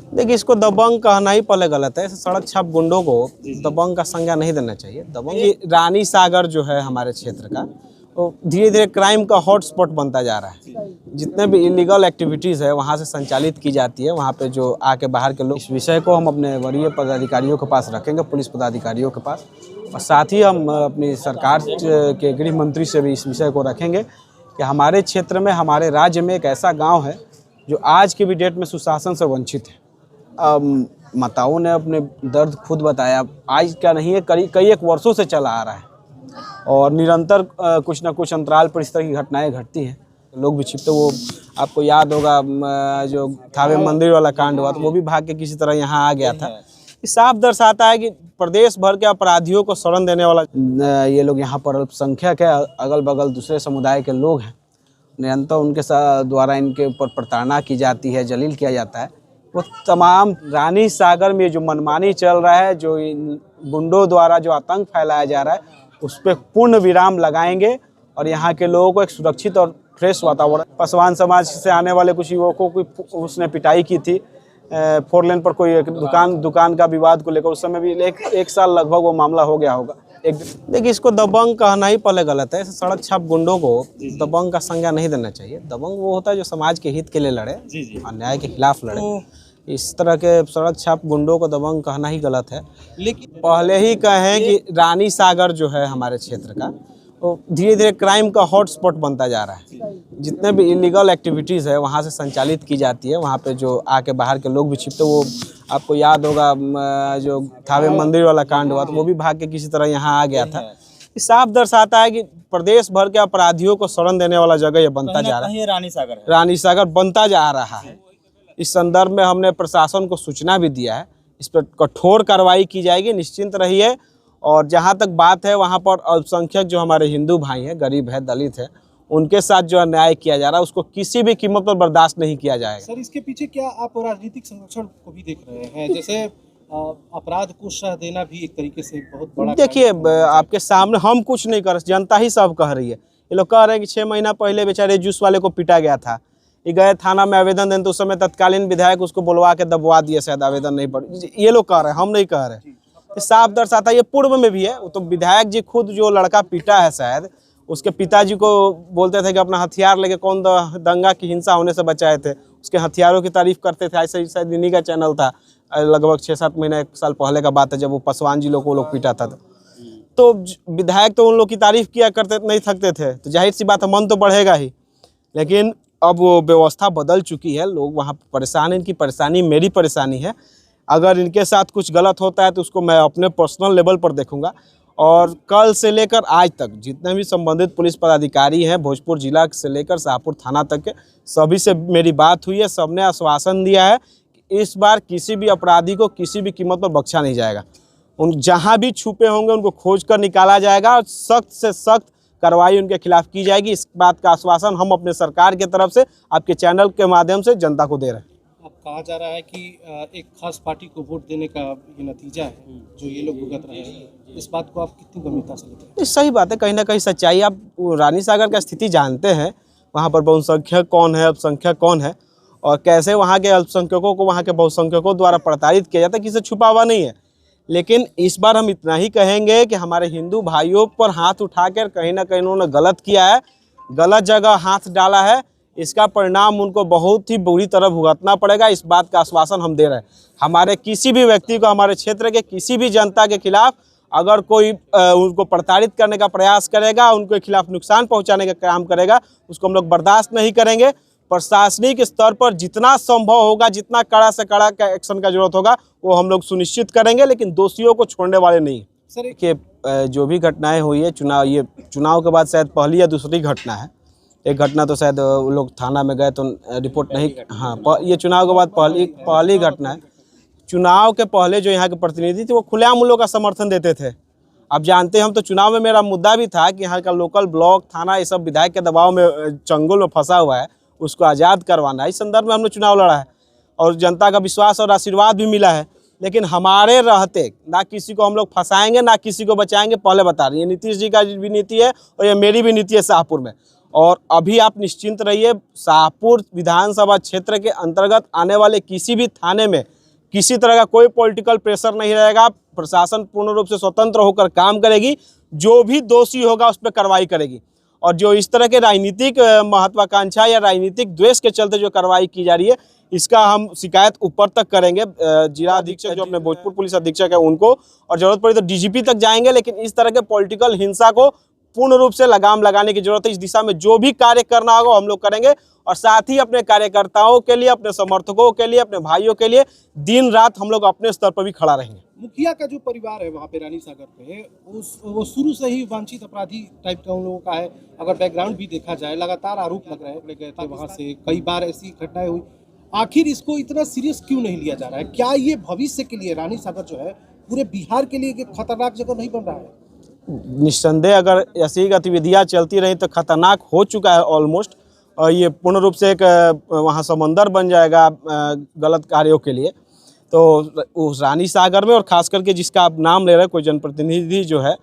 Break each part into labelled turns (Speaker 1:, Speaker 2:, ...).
Speaker 1: देखिए, इसको दबंग कहना ही पहले गलत है। सड़क छाप गुंडों को दबंग का संज्ञा नहीं देना चाहिए। दबंग ये रानी सागर जो है हमारे क्षेत्र का, वो धीरे धीरे क्राइम का हॉटस्पॉट बनता जा रहा है। जितने भी इलीगल एक्टिविटीज़ है वहाँ से संचालित की जाती है। वहाँ पे जो आके बाहर के लोग, इस विषय को हम अपने वरीय पदाधिकारियों के पास रखेंगे, पुलिस पदाधिकारियों के पास, और साथ ही हम अपनी सरकार के गृह मंत्री से भी इस विषय को रखेंगे कि हमारे क्षेत्र में, हमारे राज्य में एक ऐसा गाँव है जो आज की भी डेट में सुशासन से वंचित है। माताओं ने अपने दर्द खुद बताया, आज का नहीं है, कई एक वर्षों से चला आ रहा है और निरंतर कुछ ना कुछ अंतराल पर इस तरह की घटनाएं घटती हैं। लोग भी छिपते, वो आपको याद होगा जो थावे मंदिर वाला कांड हुआ, तो वो भी भाग के किसी तरह यहाँ आ गया था। ये साफ दर्शाता है कि प्रदेश भर के अपराधियों को शरण देने वाला ये लोग यहाँ पर अल्पसंख्यक है, अगल बगल दूसरे समुदाय के लोग हैं। निरंतर उनके द्वारा इनके ऊपर प्रताड़ना की जाती है, जलील किया जाता है। वो तमाम रानी सागर में जो मनमानी चल रहा है, जो इन गुंडों द्वारा जो आतंक फैलाया जा रहा है, उस पर पूर्ण विराम लगाएंगे और यहाँ के लोगों को एक सुरक्षित और फ्रेश वातावरण। पासवान समाज से आने वाले कुछ युवकों की उसने पिटाई की थी 4 लेन पर, कोई एक दुकान का विवाद को लेकर। उस समय भी एक साल लगभग वो मामला हो गया होगा। देखिए, इसको दबंग कहना ही पहले गलत है। सड़क छाप गुंडों को दबंग का संज्ञा नहीं देना चाहिए। दबंग वो होता है जो समाज के हित के लिए लड़े, अन्याय के खिलाफ लड़े। इस तरह के सड़क छाप गुंडों को दबंग कहना ही गलत है। लेकिन पहले ही कहें कि रानी सागर जो है हमारे क्षेत्र का, वो धीरे धीरे क्राइम का हॉटस्पॉट बनता जा रहा है। जितने भी इलीगल एक्टिविटीज़ है वहाँ से संचालित की जाती है। वहाँ पे जो आके बाहर के लोग भी छिपते, वो आपको याद होगा जो थावे मंदिर वाला कांड हुआ, तो वो भी भाग के किसी तरह यहाँ आ गया था। ये साफ दर्शाता है कि प्रदेश भर के अपराधियों को शरण देने वाला जगह ये बनता जा रहा है। रानी सागर बनता जा रहा है। इस संदर्भ में हमने प्रशासन को सूचना भी दिया है, इस पर कठोर कार्रवाई की जाएगी, निश्चिंत रहिए। और जहाँ तक बात है, वहाँ पर अल्पसंख्यक जो हमारे हिंदू भाई हैं, गरीब है, दलित है, उनके साथ जो अन्याय किया जा रहा है उसको किसी भी कीमत पर बर्दाश्त नहीं किया जाएगा।
Speaker 2: सर, इसके पीछे क्या आप राजनीतिक संरक्षण को भी देख रहे हैं? जैसे अपराध को सह देना भी एक तरीके से बहुत बड़ा।
Speaker 1: देखिए, आपके सामने हम कुछ नहीं कर रहे, जनता ही सब कह रही है। ये लोग कह रहे हैं कि 6 महीना पहले बेचारे जूस वाले को पीटा गया था, ये गए थाना में आवेदन देने, तो उस समय तत्कालीन विधायक उसको बुलवा के दबवा दिए, शायद आवेदन नहीं पड़। ये लोग कह रहे हैं, हम नहीं कह रहे। ये साफ दर्शाता है, ये पूर्व में भी है। वो तो विधायक जी खुद जो लड़का पीटा है, शायद उसके पिताजी को बोलते थे कि अपना हथियार लेके कौन दंगा की हिंसा होने से बचाए थे, उसके हथियारों की तारीफ करते थे। ऐसे ही शायद इन्हीं का चैनल था, लगभग 6-7 महीने 1 साल पहले का बात है, जब वो पासवान जी लोग को लोग पीटा था। तो विधायक तो उन लोग की तारीफ किया करते नहीं थकते थे, तो जाहिर सी बात है मन तो बढ़ेगा ही। लेकिन अब वो व्यवस्था बदल चुकी है, लोग वहाँ परेशान हैं। इनकी परेशानी मेरी परेशानी है। अगर इनके साथ कुछ गलत होता है तो उसको मैं अपने पर्सनल लेवल पर देखूंगा। और कल से लेकर आज तक जितने भी संबंधित पुलिस पदाधिकारी हैं, भोजपुर जिला से लेकर शाहपुर थाना तक के सभी से मेरी बात हुई है। सबने आश्वासन दिया है कि इस बार किसी भी अपराधी को किसी भी कीमत पर बख्शा नहीं जाएगा। उन जहाँ भी छुपे होंगे उनको खोज कर निकाला जाएगा और सख्त से सख्त कार्रवाई उनके खिलाफ की जाएगी। इस बात का आश्वासन हम अपने सरकार की तरफ से आपके चैनल के माध्यम से जनता को दे रहे हैं।
Speaker 2: अब कहा जा रहा है कि एक खास पार्टी को वोट देने का ये नतीजा है जो ये लोग भुगत रहे हैं। इस बात को आप कितनी गंभीरता से लेते हैं?
Speaker 1: सही बात है, कहीं ना कहीं सच्चाई। आप रानी सागर का स्थिति जानते हैं, वहाँ पर बहुसंख्यक कौन है, अल्पसंख्यक कौन है, और कैसे वहाँ के अल्पसंख्यकों को वहाँ के बहुसंख्यकों द्वारा प्रताड़ित किया जाता है। किसी छुपा हुआ नहीं है। लेकिन इस बार हम इतना ही कहेंगे कि हमारे हिंदू भाइयों पर हाथ उठाकर कहीं ना कहीं उन्होंने गलत किया है, गलत जगह हाथ डाला है। इसका परिणाम उनको बहुत ही बुरी तरह भुगतना पड़ेगा। इस बात का आश्वासन हम दे रहे हैं। हमारे किसी भी व्यक्ति को, हमारे क्षेत्र के किसी भी जनता के खिलाफ अगर कोई उनको प्रताड़ित करने का प्रयास करेगा, उनके खिलाफ नुकसान पहुंचाने का काम करेगा, उसको हम लोग बर्दाश्त नहीं करेंगे। प्रशासनिक स्तर पर जितना संभव होगा, जितना कड़ा से कड़ा एक्शन का जरूरत होगा, वो हम लोग सुनिश्चित करेंगे, लेकिन दोषियों को छोड़ने वाले नहीं।
Speaker 2: सर,
Speaker 1: देखिए, जो भी घटनाएं हुई है, चुनाव के बाद शायद पहली या दूसरी घटना है। एक घटना तो शायद वो लोग थाना में गए तो रिपोर्ट नहीं, हाँ, ये चुनाव के बाद पहली घटना है। चुनाव के पहले जो यहाँ के प्रतिनिधि थे वो खुलेआम उन लोग का समर्थन देते थे। अब जानते हैं हम, तो चुनाव में मेरा मुद्दा भी था कि यहाँ का लोकल ब्लॉक, थाना, ये सब विधायक के दबाव में, चंगुल में फंसा हुआ है, उसको आज़ाद करवाना। इस संदर्भ में हमने चुनाव लड़ा है और जनता का विश्वास और आशीर्वाद भी मिला है। लेकिन हमारे रहते ना किसी को हम लोग फंसाएंगे, ना किसी को बचाएंगे, पहले बता रहे हैं। ये नीतीश जी का भी नीति है और ये मेरी भी नीति है शाहपुर में। और अभी आप निश्चिंत रहिए, शाहपुर विधानसभा क्षेत्र के अंतर्गत आने वाले किसी भी थाने में किसी तरह का कोई पॉलिटिकल प्रेशर नहीं रहेगा। प्रशासन पूर्ण रूप से स्वतंत्र होकर काम करेगी, जो भी दोषी होगा उस पर कार्रवाई करेगी। और जो इस तरह के राजनीतिक महत्वाकांक्षा या राजनीतिक द्वेष के चलते जो कार्रवाई की जा रही है, इसका हम शिकायत ऊपर तक करेंगे। जिला अधीक्षक जो अपने भोजपुर पुलिस अधीक्षक है उनको, और जरूरत पड़ी तो डीजीपी तक जाएंगे। लेकिन इस तरह के पॉलिटिकल हिंसा को पूर्ण रूप से लगाम लगाने की जरूरत है। इस दिशा में जो भी कार्य करना होगा हम लोग करेंगे, और साथ ही अपने कार्यकर्ताओं के लिए, अपने समर्थकों के लिए, अपने भाइयों के लिए दिन रात हम लोग अपने स्तर पर भी खड़ा रहेंगे।
Speaker 2: मुखिया का जो परिवार है वहाँ पे रानी सागर पे, वो शुरू से ही वांछित अपराधी टाइप का उन लोगों का है। अगर बैकग्राउंड भी देखा जाए, लगातार आरोप लग रहे हैं, गए थे वहाँ से, कई बार ऐसी घटनाएं हुई। आखिर इसको इतना सीरियस क्यों नहीं लिया जा रहा है? क्या ये भविष्य के लिए रानी सागर जो है पूरे बिहार के लिए एक खतरनाक जगह नहीं बन रहा है?
Speaker 1: निस्संदेह अगर ऐसी गतिविधियां चलती रही तो खतरनाक हो चुका है ऑलमोस्ट, और ये पूर्ण रूप से एक वहाँ समंदर बन जाएगा गलत कार्यों के लिए। तो उस रानी सागर में, और खास करके जिसका आप नाम ले रहे हैं, कोई जनप्रतिनिधि जो है,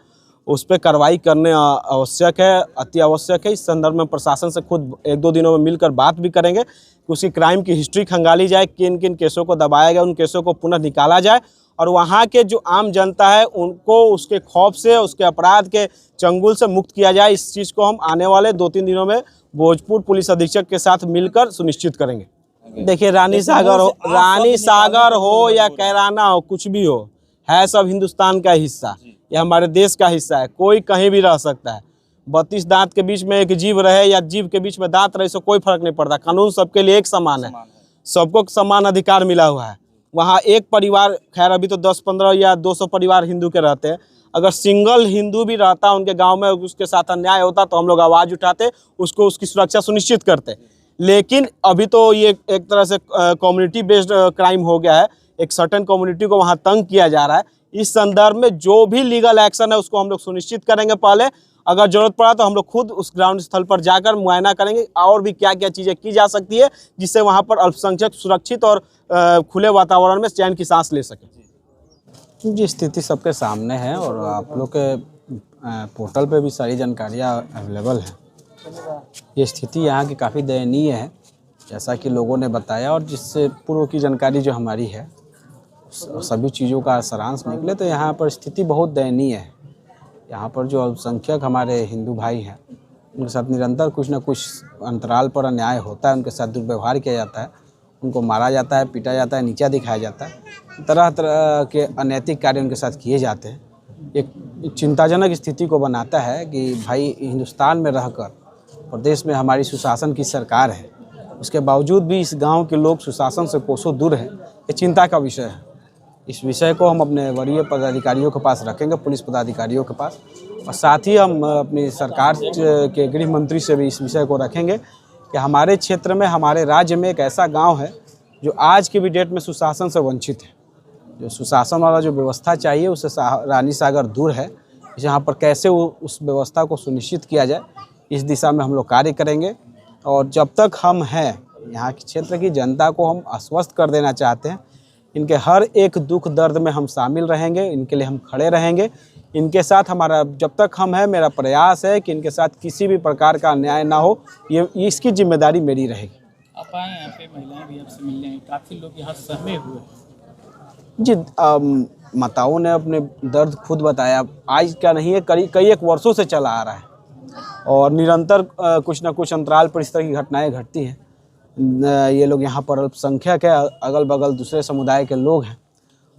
Speaker 1: उस पर कार्रवाई करने आवश्यक है, अति आवश्यक है। इस संदर्भ में प्रशासन से खुद 1-2 दिनों में मिलकर बात भी करेंगे कि उसकी क्राइम की हिस्ट्री खंगाली जाए, किन किन केसों को दबाया गया, उन केसों को पुनः निकाला जाए, और वहाँ के जो आम जनता है उनको उसके खौफ से, उसके अपराध के चंगुल से मुक्त किया जाए। इस चीज़ को हम आने वाले 2-3 दिनों में भोजपुर पुलिस अधीक्षक के साथ मिलकर सुनिश्चित करेंगे। देखिए, रानी सागर हो या कैराना हो, कुछ भी हो, है सब हिंदुस्तान का हिस्सा, यह हमारे देश का हिस्सा है। कोई कहीं भी रह सकता है। 32 दांत के बीच में एक जीव रहे या जीव के बीच में दांत रहे, इससे कोई फर्क नहीं पड़ता। कानून सबके लिए एक समान है, सबको समान अधिकार मिला हुआ है। वहाँ एक परिवार, खैर अभी तो 10-15 या 200 परिवार हिंदू के रहते हैं, अगर सिंगल हिंदू भी रहता उनके गांव में, उसके साथ अन्याय होता तो हम लोग आवाज़ उठाते, उसको उसकी सुरक्षा सुनिश्चित करते। लेकिन अभी तो ये एक तरह से कम्युनिटी बेस्ड क्राइम हो गया है, एक सर्टेन कम्युनिटी को वहाँ तंग किया जा रहा है। इस संदर्भ में जो भी लीगल एक्शन है उसको हम लोग सुनिश्चित करेंगे। पहले अगर जरूरत पड़ा तो हम लोग खुद उस ग्राउंड स्थल पर जाकर मुआयना करेंगे, और भी क्या क्या चीज़ें की जा सकती है जिससे वहाँ पर अल्पसंख्यक सुरक्षित और खुले वातावरण में चैन की सांस ले सके। जी, स्थिति सबके सामने है, और आप लोग के पोर्टल पे भी सारी जानकारियाँ अवेलेबल हैं। ये स्थिति यहाँ की काफ़ी दयनीय है, जैसा कि लोगों ने बताया, और जिससे पूर्व की जानकारी जो हमारी है, सभी चीज़ों का सारांश निकले तो यहाँ पर स्थिति बहुत दयनीय है। यहाँ पर जो अल्पसंख्यक हमारे हिंदू भाई हैं, उनके साथ निरंतर कुछ न कुछ अंतराल पर अन्याय होता है, उनके साथ दुर्व्यवहार किया जाता है, उनको मारा जाता है, पीटा जाता है, नीचा दिखाया जाता है, तरह तरह के अनैतिक कार्य उनके साथ किए जाते हैं। एक चिंताजनक स्थिति को बनाता है कि भाई, हिंदुस्तान में रहकर प्रदेश में हमारी सुशासन की सरकार है, उसके बावजूद भी इस गांव के लोग सुशासन से कोसों दूर हैं। ये चिंता का विषय है। इस विषय को हम अपने वरीय पदाधिकारियों के पास रखेंगे, पुलिस पदाधिकारियों के पास, और साथ ही हम अपनी सरकार के गृह मंत्री से भी इस विषय को रखेंगे कि हमारे क्षेत्र में, हमारे राज्य में एक ऐसा गांव है जो आज की भी डेट में सुशासन से वंचित है। जो सुशासन वाला जो व्यवस्था चाहिए उससे रानी सागर दूर है। यहाँ पर कैसे उस व्यवस्था को सुनिश्चित किया जाए, इस दिशा में हम लोग कार्य करेंगे। और जब तक हम हैं, यहाँ के क्षेत्र की जनता को हम आश्वस्त कर देना चाहते हैं, इनके हर एक दुख दर्द में हम शामिल रहेंगे, इनके लिए हम खड़े रहेंगे। इनके साथ हमारा, जब तक हम हैं, मेरा प्रयास है कि इनके साथ किसी भी प्रकार का अन्याय ना हो, ये इसकी जिम्मेदारी मेरी रहेगी।
Speaker 3: आप आए यहाँ पे, महिलाएं भी आपसे मिलने हैं, काफ़ी लोग यहाँ सहमे हुए हैं।
Speaker 1: जी, माताओं ने अपने दर्द खुद बताया। आज का नहीं है, कई एक वर्षों से चला आ रहा है, और निरंतर कुछ ना कुछ अंतराल पर इस तरह की घटनाएं घटती हैं। ये लोग यहाँ पर अल्पसंख्यक है, अगल बगल दूसरे समुदाय के लोग हैं,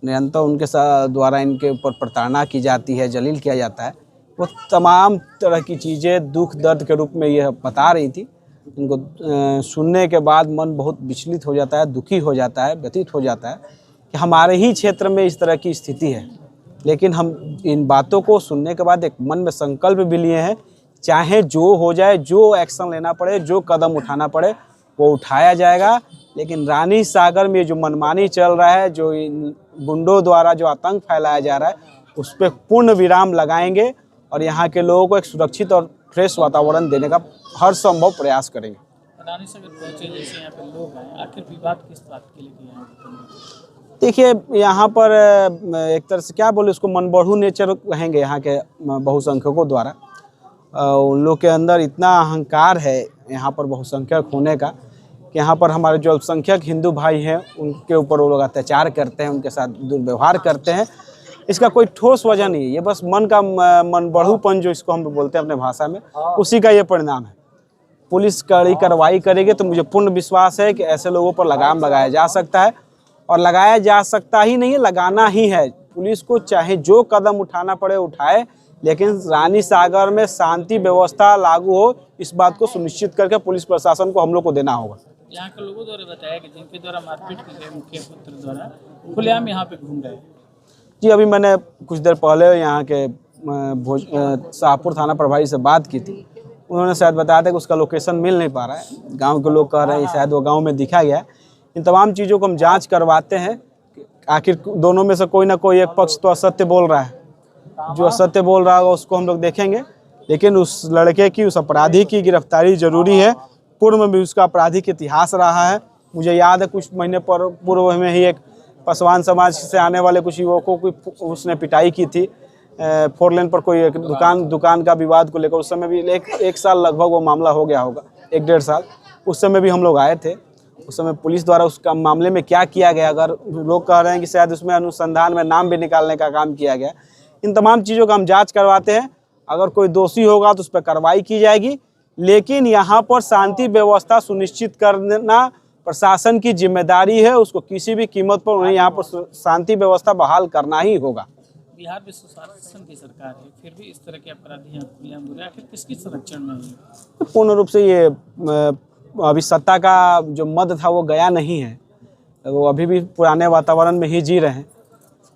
Speaker 1: निरंतर उनके साथ द्वारा इनके ऊपर प्रताड़ना की जाती है, जलील किया जाता है। वो तमाम तरह की चीज़ें दुख दर्द के रूप में ये बता रही थी। इनको सुनने के बाद मन बहुत विचलित हो जाता है, दुखी हो जाता है, व्यथित हो जाता है कि हमारे ही क्षेत्र में इस तरह की स्थिति है। लेकिन हम इन बातों को सुनने के बाद एक मन में संकल्प भी लिए हैं, चाहे जो हो जाए, जो एक्शन लेना पड़े, जो कदम उठाना पड़े, वो उठाया जाएगा। लेकिन रानी सागर में जो मनमानी चल रहा है, जो इन गुंडों द्वारा जो आतंक फैलाया जा रहा है, उस पर पूर्ण विराम लगाएंगे, और यहाँ के लोगों को एक सुरक्षित और फ्रेश वातावरण देने का हर संभव प्रयास करेंगे।
Speaker 3: रानी सागर पहुँचे, जैसे यहाँ पे लोग हैं, आखिर विवाद किस बात के लिए किया है?
Speaker 1: देखिए, यहाँ पर एक तरह से क्या बोले, उसको मनबढ़ू नेचर कहेंगे यहाँ के बहुसंख्यकों द्वारा। उन लोग के अंदर इतना अहंकार है यहाँ पर बहुसंख्यक होने का कि यहाँ पर हमारे जो अल्पसंख्यक हिंदू भाई हैं उनके ऊपर वो लोग अत्याचार करते हैं, उनके साथ दुर्व्यवहार करते हैं। इसका कोई ठोस वजह नहीं है, ये बस मन का मन बढ़ूपन जो इसको हम बोलते हैं अपने भाषा में, उसी का ये परिणाम है। पुलिस कड़ी कार्रवाई करेगी तो मुझे पूर्ण विश्वास है कि ऐसे लोगों पर लगाम लगाया जा सकता है, और लगाया जा सकता ही नहीं है, लगाना ही है। पुलिस को चाहे जो कदम उठाना पड़े उठाए, लेकिन रानी सागर में शांति व्यवस्था लागू हो, इस बात को सुनिश्चित करके पुलिस प्रशासन को हम लोग को देना होगा।
Speaker 3: यहाँ के लोगों द्वारा बताया कि जिनके द्वारा मारपीट की गई मुखिया पुत्र द्वारा खुलेआम यहाँ पे घूम रहे हैं।
Speaker 1: जी, अभी मैंने कुछ देर पहले यहाँ के शाहपुर थाना प्रभारी से बात की थी। उन्होंने शायद बताया था कि उसका लोकेशन मिल नहीं पा रहा है। गांव के लोग कह रहे हैं शायद वो गांव में दिखा गया है। इन तमाम चीज़ों को हम जांच करवाते हैं। आखिर दोनों में से कोई ना कोई एक पक्ष तो असत्य बोल रहा है, जो असत्य बोल रहा होगा उसको हम लोग देखेंगे, लेकिन उस लड़के की, उस अपराधी की गिरफ्तारी जरूरी है। पूर्व में भी उसका आपराधिक इतिहास रहा है। मुझे याद है कुछ महीने पूर्व में ही एक पासवान समाज से आने वाले कुछ युवकों की उसने पिटाई की थी 4 लेन पर, कोई एक दुकान का विवाद को लेकर। उस समय भी एक साल लगभग वो मामला हो गया होगा, 1-1.5 साल। उस समय भी हम लोग आए थे। उस समय पुलिस द्वारा उसका मामले में क्या किया गया, अगर लोग कह रहे हैं कि शायद उसमें अनुसंधान में नाम भी निकालने का काम किया गया। इन तमाम चीज़ों का हम जांच करवाते हैं। अगर कोई दोषी होगा तो उस पर कार्रवाई की जाएगी, लेकिन यहाँ पर शांति व्यवस्था सुनिश्चित करना प्रशासन की जिम्मेदारी है। उसको किसी भी कीमत पर उन्हें यहाँ पर शांति व्यवस्था बहाल करना ही होगा।
Speaker 3: बिहार में सुशासन की सरकार है, फिर भी इस तरह के अपराधी यहाँ खुलेआम हो रहे हैं, आखिर किसकी संरक्षण में है?
Speaker 1: पूर्ण रूप से ये अभी सत्ता का जो मद था वो गया नहीं है, वो अभी भी पुराने वातावरण में ही जी रहे हैं।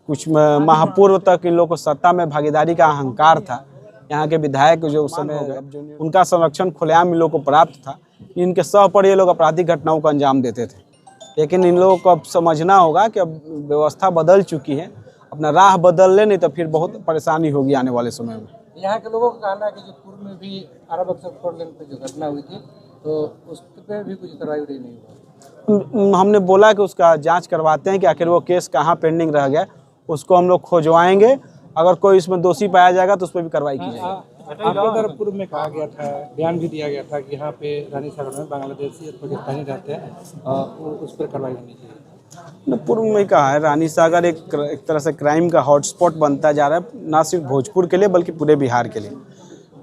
Speaker 1: कुछ महापूर्व तक इन लोगों को सत्ता में भागीदारी का अहंकार था। यहाँ के विधायक जो उस समय उनका संरक्षण खुलेआम इन लोगों को प्राप्त था। इनके सह पर ये लोग आपराधिक घटनाओं को अंजाम देते थे, लेकिन इन लोगों को अब समझना होगा कि अब व्यवस्था बदल चुकी है। अपना राह बदल ले, नहीं तो फिर बहुत परेशानी होगी आने वाले समय में।
Speaker 4: यहाँ के लोगों का कहना है कि जो पूर्व में भी अरब अक्सर 4 लेन पे जो घटना हुई थी, तो उस पर भी कुछ कार्रवाई नहीं हुआ।
Speaker 1: हमने बोला कि उसका जांच करवाते हैं कि आखिर वो केस कहाँ पेंडिंग रह गया, उसको हम लोग खोजवाएंगे। अगर कोई इसमें दोषी पाया जाएगा तो उस पर भी कार्रवाई की जाएगी।
Speaker 4: आपके तरफ पूर्व में कहा गया था, बयान भी दिया गया था कि यहाँ पे रानी सागर में बांग्लादेशी और पाकिस्तानी रहते हैं और उस पर कार्रवाई होनी चाहिए।
Speaker 1: पूर्व में कहा है, रानी सागर एक तरह से क्राइम का हॉटस्पॉट बनता जा रहा है, ना सिर्फ भोजपुर के लिए बल्कि पूरे बिहार के लिए।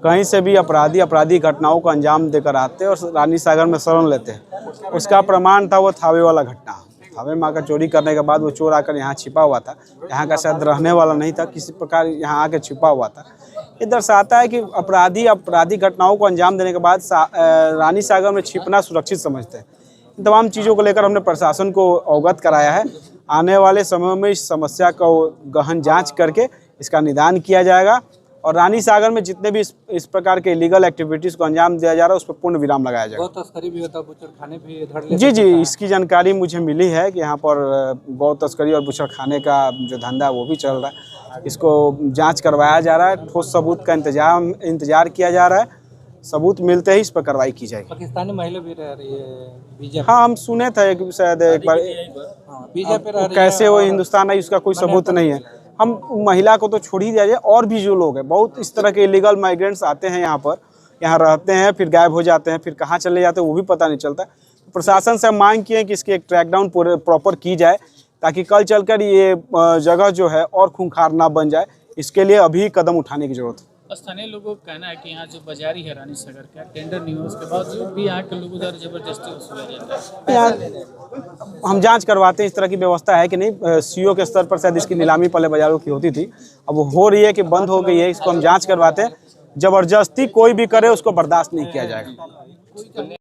Speaker 1: कहीं से भी अपराधी घटनाओं को अंजाम देकर आते हैं और रानी सागर में शरण लेते हैं। उसका प्रमाण था वो थावे वाला घटना। थावे माँ का चोरी करने के बाद वो चोर आकर यहाँ छिपा हुआ था। यहाँ का शायद रहने वाला नहीं था, किसी प्रकार यहाँ आके छिपा हुआ था। ये दर्शाता है कि अपराधी घटनाओं को अंजाम देने के बाद रानी सागर में छिपना सुरक्षित समझते हैं। इन तमाम चीज़ों को लेकर हमने प्रशासन को अवगत कराया है। आने वाले समय में इस समस्या को गहन जांच करके इसका निदान किया जाएगा, और रानी सागर में जितने भी इस प्रकार के इलीगल एक्टिविटीज़ को अंजाम दिया जा रहा है उस पर पूर्ण विराम लगाया जाएगा।
Speaker 4: गौ तस्करी भी होता है, बुचड़ खाने भी धड़
Speaker 1: जी, इसकी जानकारी मुझे मिली है कि यहाँ पर गौ तस्करी और बुचड़ खाने का जो धंधा वो भी चल रहा है। इसको जांच करवाया जा रहा है, ठोस सबूत का इंतजार किया जा रहा है। सबूत मिलते ही इस पर कार्रवाई की जाएगी।
Speaker 4: पाकिस्तानी महिला भी रह रही है बीजेपी।
Speaker 1: हाँ, हम सुने थे शायद एक बार
Speaker 4: बीजेपी रह रही है।
Speaker 1: कैसे वो हिंदुस्तान आई उसका कोई सबूत नहीं है। हम महिला को तो छोड़ ही दिया जाए, और भी जो लोग हैं, बहुत इस तरह के इलीगल माइग्रेंट्स आते हैं यहाँ पर, यहाँ रहते हैं, फिर गायब हो जाते हैं, फिर कहाँ चले जाते हैं वो भी पता नहीं चलता। प्रशासन से मांग की है कि इसकी एक ट्रैकडाउन प्रॉपर की जाए, ताकि कल चलकर ये जगह जो है और खूंखार ना बन जाए। इसके लिए अभी कदम उठाने की जरूरत है।
Speaker 3: स्थानीय लोगों का कहना है कि यहाँ जो बाजारी है रानी सागर का, टेंडर नहीं हो उसके बावजूद भी यहाँ के लोगों द्वारा जबरदस्ती वसूला जाता है।
Speaker 1: यहाँ हम जांच करवाते हैं इस तरह की व्यवस्था है कि नहीं। सीओ के स्तर पर शायद इसकी नीलामी पहले बाजारों की होती थी, अब वो हो रही है कि बंद हो गई है। इसको हम जांच करवाते हैं। जबरदस्ती कोई भी करे उसको बर्दाश्त नहीं किया जाएगा।